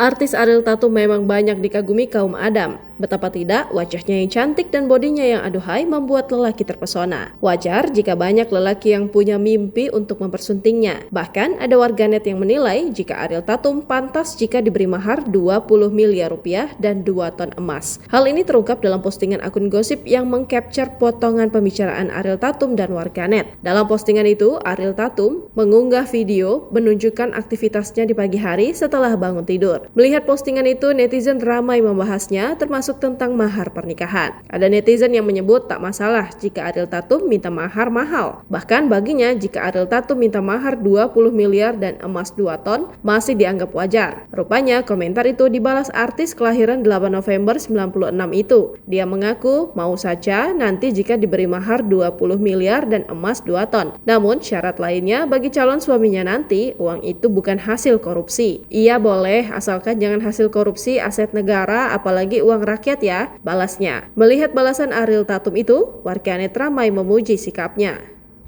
Artis Ariel Tatum memang banyak dikagumi kaum Adam. Betapa tidak, wajahnya yang cantik dan bodinya yang aduhai membuat lelaki terpesona. Wajar jika banyak lelaki yang punya mimpi untuk mempersuntingnya. Bahkan ada warganet yang menilai jika Ariel Tatum pantas jika diberi mahar 20 miliar rupiah dan 2 ton emas. Hal ini terungkap dalam postingan akun gosip yang mengcapture potongan pembicaraan Ariel Tatum dan warganet. Dalam postingan itu, Ariel Tatum mengunggah video menunjukkan aktivitasnya di pagi hari setelah bangun tidur. Melihat postingan itu, netizen ramai membahasnya, termasuk tentang mahar pernikahan. Ada netizen yang menyebut tak masalah jika Ariel Tatum minta mahar mahal. Bahkan baginya jika Ariel Tatum minta mahar 20 miliar dan emas 2 ton masih dianggap wajar. Rupanya komentar itu dibalas artis kelahiran 8 November 96 itu. Dia mengaku mau saja nanti jika diberi mahar 20 miliar dan emas 2 ton. Namun syarat lainnya bagi calon suaminya nanti, uang itu bukan hasil korupsi. Ia boleh asalkan jangan hasil korupsi aset negara apalagi uang rakyat ya, balasnya. Melihat balasan Ariel Tatum itu, warganet ramai memuji sikapnya.